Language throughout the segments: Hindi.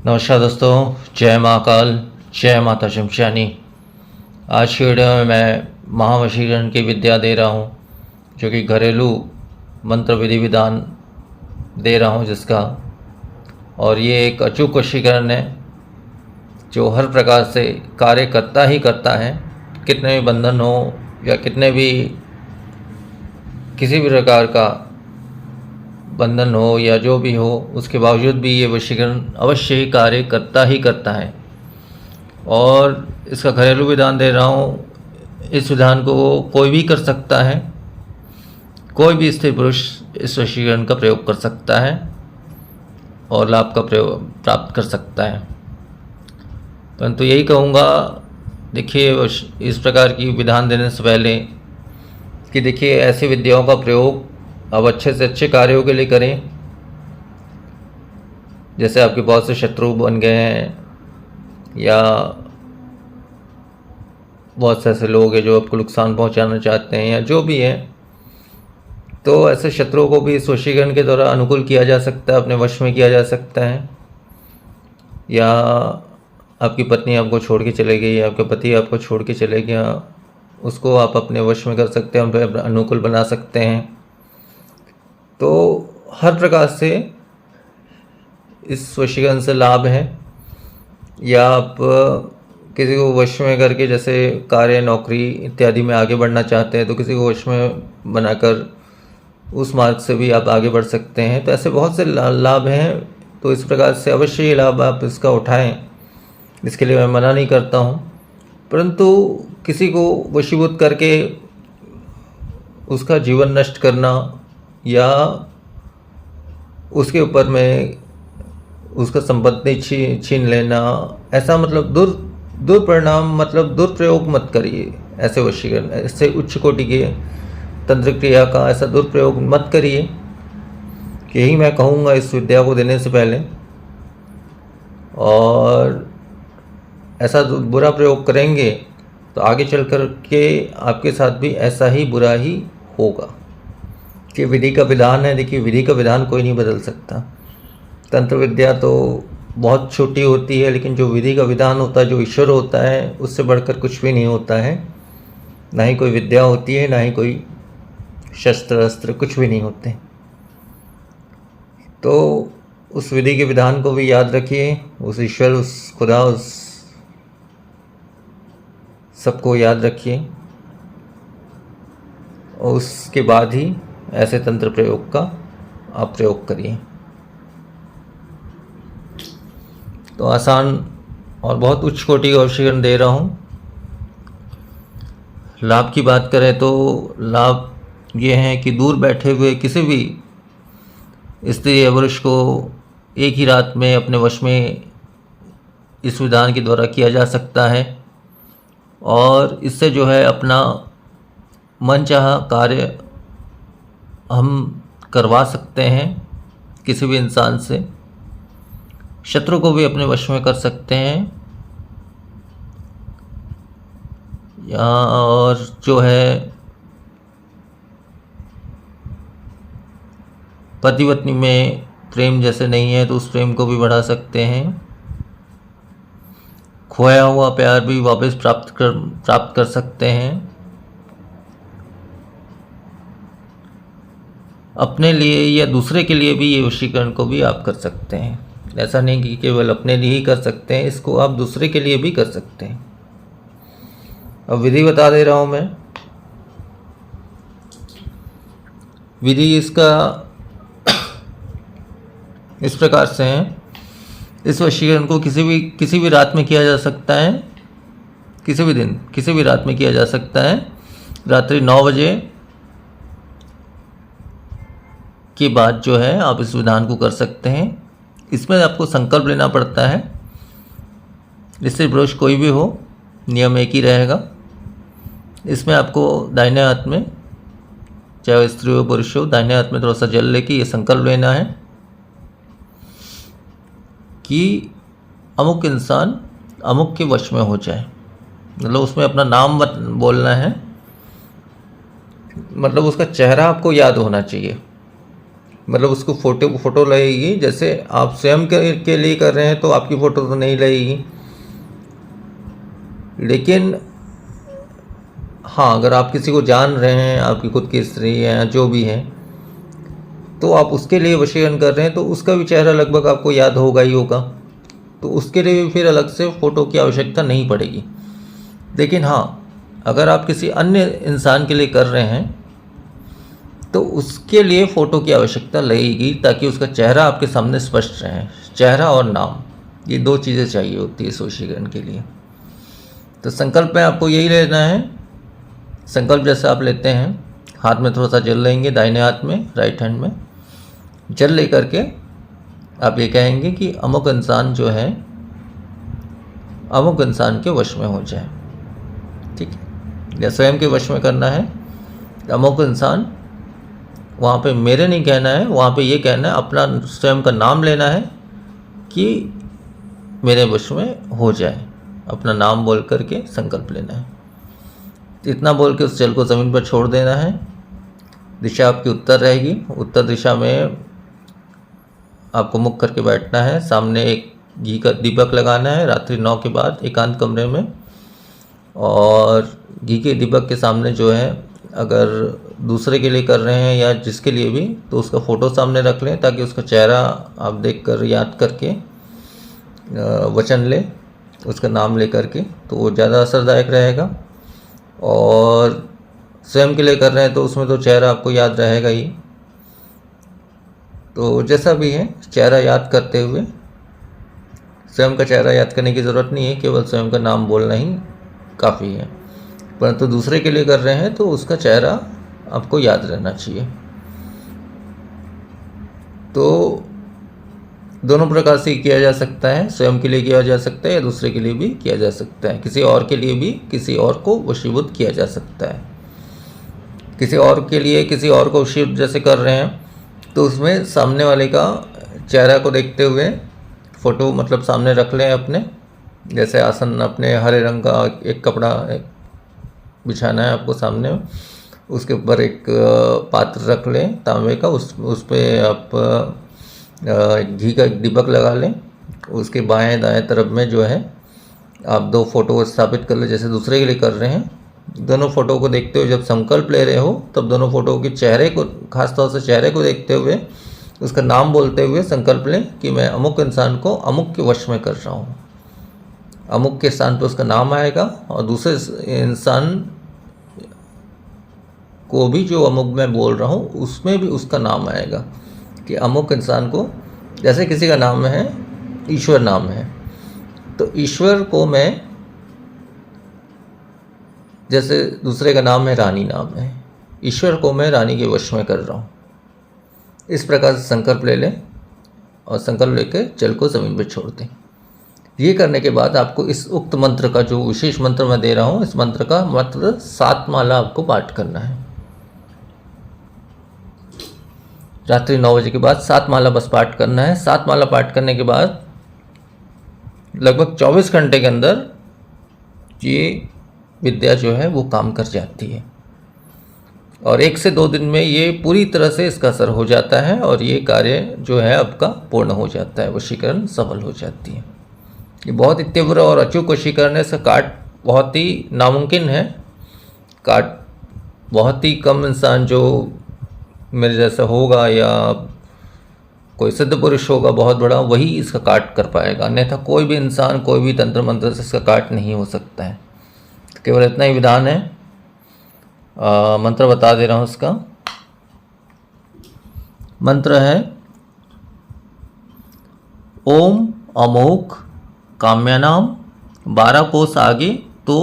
नमस्कार दोस्तों, जय महाकाल, जय माता शमशानी। आज की वीडियो में मैं महावशीकरण की विद्या दे रहा हूँ, जो कि घरेलू मंत्र विधि विधान दे रहा हूँ जिसका। और ये एक अचूक वशीकरण है जो हर प्रकार से कार्य करता ही करता है। कितने भी बंधन हो या कितने भी किसी भी प्रकार का बंधन हो या जो भी हो, उसके बावजूद भी ये वशीकरण अवश्य ही कार्य करता ही करता है। और इसका घरेलू विधान दे रहा हूँ। इस विधान को कोई भी कर सकता है, कोई भी स्त्री पुरुष इस वशीकरण का प्रयोग कर सकता है और लाभ का प्रयोग प्राप्त कर सकता है। परंतु यही कहूँगा, देखिए, इस प्रकार की विधान देने से पहले कि देखिए, ऐसी विद्याओं का प्रयोग अब अच्छे से अच्छे कार्यों के लिए करें। जैसे आपके बहुत से शत्रु बन गए हैं या बहुत से ऐसे लोग हैं जो आपको नुकसान पहुंचाना चाहते हैं या जो भी है, तो ऐसे शत्रुओं को भी इस वशीकरण के द्वारा अनुकूल किया जा सकता है, अपने वश में किया जा सकता है। या आपकी पत्नी आपको छोड़ के चले गई, आपके पति आपको छोड़ के चले गया, उसको आप अपने वश में कर सकते हैं, उन पर अनुकूल बना सकते हैं। तो हर प्रकार से इस वशीकरण से लाभ है। या आप किसी को वश में करके, जैसे कार्य, नौकरी इत्यादि में आगे बढ़ना चाहते हैं, तो किसी को वश में बनाकर उस मार्ग से भी आप आगे बढ़ सकते हैं। तो ऐसे बहुत से लाभ हैं। तो इस प्रकार से अवश्य ये लाभ आप इसका उठाएं, इसके लिए मैं मना नहीं करता हूँ। परंतु किसी को वशीभूत करके उसका जीवन नष्ट करना या उसके ऊपर में उसका संपत्ति छीन लेना, ऐसा मतलब दुष्परिणाम, मतलब दुरुपयोग मत करिए। ऐसे वशीकरण, ऐसे उच्च कोटि के तंत्र क्रिया का ऐसा दुरुपयोग मत करिए। यही मैं कहूँगा इस विद्या को देने से पहले। और ऐसा बुरा प्रयोग करेंगे तो आगे चल कर के आपके साथ भी ऐसा ही बुरा ही होगा। कि विधि का विधान है, देखिए, विधि का विधान कोई नहीं बदल सकता। तंत्र विद्या तो बहुत छोटी होती है, लेकिन जो विधि का विधान होता है, जो ईश्वर होता है, उससे बढ़कर कुछ भी नहीं होता है। ना ही कोई विद्या होती है, ना ही कोई शस्त्र अस्त्र, कुछ भी नहीं होते। तो उस विधि के विधान को भी याद रखिए, उस ईश्वर, उस खुदा, उस सबको याद रखिए। और उसके बाद ही ऐसे तंत्र प्रयोग का आप प्रयोग करिए। तो आसान और बहुत उच्च कोटि का वशीकरण दे रहा हूँ। लाभ की बात करें तो लाभ ये है कि दूर बैठे हुए किसी भी स्त्री या पुरुष को एक ही रात में अपने वश में इस विधान के द्वारा किया जा सकता है। और इससे जो है अपना मनचाहा कार्य हम करवा सकते हैं किसी भी इंसान से। शत्रु को भी अपने वश में कर सकते हैं। या और जो है पति पत्नी में प्रेम जैसे नहीं है तो उस प्रेम को भी बढ़ा सकते हैं। खोया हुआ प्यार भी वापस प्राप्त कर सकते हैं। अपने लिए या दूसरे के लिए भी ये वशीकरण को भी आप कर सकते हैं। ऐसा नहीं कि केवल अपने लिए ही कर सकते हैं, इसको आप दूसरे के लिए भी कर सकते हैं। अब विधि बता दे रहा हूँ मैं। विधि इसका इस प्रकार से है। इस वशीकरण को किसी भी रात में किया जा सकता है, किसी भी दिन, किसी भी रात में किया जा सकता है। रात्रि 9 बजे के बाद जो है आप इस विधान को कर सकते हैं। इसमें आपको संकल्प लेना पड़ता है। स्त्री पुरुष कोई भी हो, नियम एक ही रहेगा। इसमें आपको दाहिने हाथ में, चाहे वो स्त्री हो पुरुष हो, दाहिने हाथ में थोड़ा सा जल लेके ये संकल्प लेना है कि अमुक इंसान अमुक के वश में हो जाए। मतलब उसमें अपना नाम मत बोलना है, मतलब उसका चेहरा आपको याद होना चाहिए। मतलब उसको फ़ोटो लगेगी। जैसे आप स्वयं के लिए कर रहे हैं तो आपकी फ़ोटो तो नहीं लगेगी, लेकिन हाँ, अगर आप किसी को जान रहे हैं, आपकी खुद की स्त्री है या जो भी है, तो आप उसके लिए वशीकरण कर रहे हैं तो उसका भी चेहरा लगभग आपको याद होगा ही होगा, तो उसके लिए भी फिर अलग से फ़ोटो की आवश्यकता नहीं पड़ेगी। लेकिन हाँ, अगर आप किसी अन्य इंसान के लिए कर रहे हैं तो उसके लिए फ़ोटो की आवश्यकता लगेगी, ताकि उसका चेहरा आपके सामने स्पष्ट रहे। चेहरा और नाम, ये 2 चीज़ें चाहिए होती है इस वशीकरण के लिए। तो संकल्प में आपको यही लेना है। संकल्प जैसे आप लेते हैं, हाथ में थोड़ा सा जल लेंगे, दाहिने हाथ में, राइट हैंड में जल लेकर के आप ये कहेंगे कि अमुक इंसान जो है, अमुक इंसान के वश में हो जाए। ठीक है, या स्वयं के वश में करना है। अमुक इंसान, वहाँ पे मेरे नहीं कहना है, वहाँ पे ये कहना है, अपना स्वयं का नाम लेना है कि मेरे वश में हो जाए। अपना नाम बोल करके संकल्प लेना है। इतना बोल के उस जल को ज़मीन पर छोड़ देना है। दिशा आपकी उत्तर रहेगी। उत्तर दिशा में आपको मुख करके बैठना है। सामने एक घी का दीपक लगाना है रात्रि 9 के बाद एकांत कमरे में। और घी के दीपक के सामने जो है, अगर दूसरे के लिए कर रहे हैं या जिसके लिए भी, तो उसका फ़ोटो सामने रख लें, ताकि उसका चेहरा आप देखकर याद करके वचन लें, उसका नाम ले करके, तो वो ज़्यादा असरदायक रहेगा। और स्वयं के लिए कर रहे हैं तो उसमें तो चेहरा आपको याद रहेगा ही। तो जैसा भी है, चेहरा याद करते हुए, स्वयं का चेहरा याद करने की ज़रूरत नहीं है, केवल स्वयं का नाम बोलना ही काफ़ी है। परंतु दूसरे के लिए कर रहे हैं तो उसका चेहरा आपको याद रहना चाहिए। तो दोनों प्रकार से किया जा सकता है, स्वयं के लिए किया जा सकता है या दूसरे के लिए भी किया जा सकता है। किसी और के लिए भी किसी और को वशीभूत किया जा सकता है। किसी और के लिए किसी और को वशीभूत जैसे कर रहे हैं, तो उसमें सामने वाले का चेहरा को देखते हुए फ़ोटो मतलब सामने रख लें अपने। जैसे आसन अपने हरे रंग का एक कपड़ा बिछाना है आपको सामने, उसके ऊपर एक पात्र रख लें तांबे का, उस पर आप घी का दीपक लगा लें। उसके बाएं दाएं तरफ में जो है आप 2 फ़ोटो स्थापित कर लें, जैसे दूसरे के लिए कर रहे हैं। दोनों फ़ोटो को देखते हुए जब संकल्प ले रहे हो, तब दोनों फ़ोटो के चेहरे को, खासतौर से चेहरे को देखते हुए, उसका नाम बोलते हुए संकल्प लें कि मैं अमुक इंसान को अमुक के वश में कर रहा हूँ। अमुक के स्थान पर उसका नाम आएगा, और दूसरे इंसान को भी जो अमुक मैं बोल रहा हूँ उसमें भी उसका नाम आएगा कि अमुक इंसान को, जैसे किसी का नाम है ईश्वर नाम है, तो ईश्वर को मैं, जैसे दूसरे का नाम है रानी नाम है, ईश्वर को मैं रानी के वश में कर रहा हूँ। इस प्रकार से संकल्प ले लें और संकल्प लेकर जल को ज़मीन पर छोड़ दें। ये करने के बाद आपको इस उक्त मंत्र का, जो विशेष मंत्र मैं दे रहा हूँ, इस मंत्र का मात्र 7 माला आपको पाठ करना है। रात्रि 9 बजे के बाद 7 माला बस पाठ करना है। 7 माला पाठ करने के बाद लगभग 24 घंटे के अंदर ये विद्या जो है वो काम कर जाती है, और 1 से 2 दिन में ये पूरी तरह से इसका असर हो जाता है और ये कार्य जो है आपका पूर्ण हो जाता है, वशीकरण सफल हो जाती है। ये बहुत ही तीव्र और अचूक वशीकरण है। इसका काट बहुत ही नामुमकिन है। काट बहुत ही कम इंसान जो मेरे जैसा होगा या कोई सिद्ध पुरुष होगा बहुत बड़ा, वही इसका काट कर पाएगा, अन्यथा कोई भी इंसान कोई भी तंत्र मंत्र से इसका काट नहीं हो सकता है। केवल इतना ही विधान है। मंत्र बता दे रहा हूँ इसका। मंत्र है ओम अमोघ काम्यानाम 12 कोस आगे तो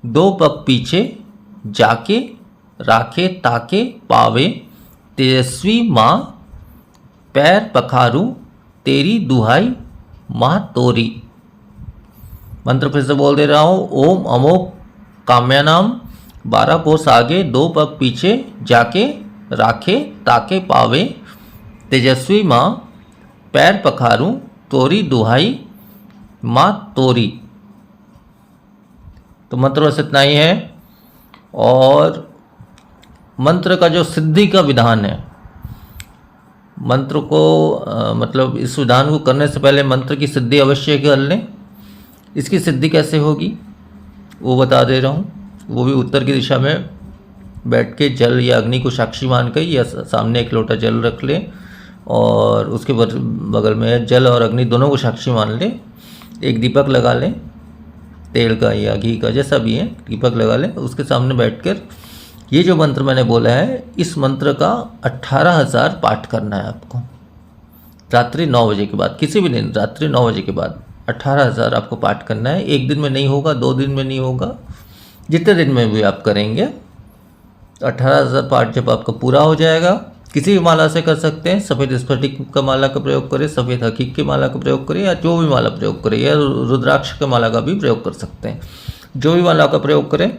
2 पग पीछे जाके राखे ताके पावे तेजस्वी माँ पैर पखारू तेरी दुहाई माँ तोरी। मंत्र फिर से बोल दे रहा हूँ। ओम अमोघ काम्यानाम 12 कोस आगे 2 पग पीछे जाके राखे ताके पावे तेजस्वी माँ पैर पखारू तोरी दुहाई माँ तोरी। तो मंत्र बस इतना ही है। और मंत्र का जो सिद्धि का विधान है, मंत्र को मतलब इस विधान को करने से पहले मंत्र की सिद्धि अवश्य कर लें। इसकी सिद्धि कैसे होगी वो बता दे रहा हूँ। वो भी उत्तर की दिशा में बैठ के जल या अग्नि को साक्षी मान कर या सामने एक लोटा जल रख लें और उसके बगल में जल और अग्नि दोनों को साक्षी मान लें। एक दीपक लगा लें, तेल का या घी का जैसा भी है, दीपक लगा लें। उसके सामने बैठकर ये जो मंत्र मैंने बोला है, इस मंत्र का 18,000 पाठ करना है आपको रात्रि 9 बजे के बाद। किसी भी दिन रात्रि 9 बजे के बाद 18,000 आपको पाठ करना है। एक दिन में नहीं होगा, 2 दिन में नहीं होगा, जितने दिन में भी आप करेंगे 18,000 पाठ जब आपका पूरा हो जाएगा, किसी भी माला से कर सकते हैं। सफ़ेद स्फटिक का माला का प्रयोग करें, सफ़ेद हकीक की माला का प्रयोग करें, या जो भी माला प्रयोग करें, या रुद्राक्ष के माला का भी प्रयोग कर सकते हैं। जो भी माला का प्रयोग करें,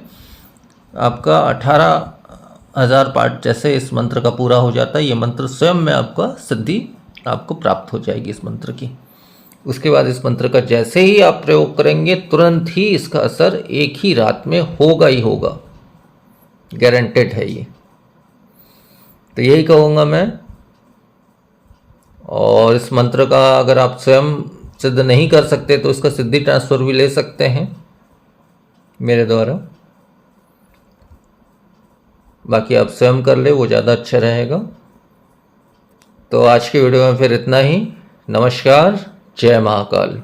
आपका 18,000 पाठ जैसे इस मंत्र का पूरा हो जाता है, ये मंत्र स्वयं में आपका सिद्धि आपको प्राप्त हो जाएगी इस मंत्र की। उसके बाद इस मंत्र का जैसे ही आप प्रयोग करेंगे, तुरंत ही इसका असर एक ही रात में होगा ही होगा, गारंटेड है ये। तो यही कहूँगा मैं। और इस मंत्र का अगर आप स्वयं सिद्ध नहीं कर सकते तो इसका सिद्धि ट्रांसफ़र भी ले सकते हैं मेरे द्वारा। बाकी आप स्वयं कर ले, वो ज़्यादा अच्छा रहेगा। तो आज की वीडियो में फिर इतना ही। नमस्कार, जय महाकाल।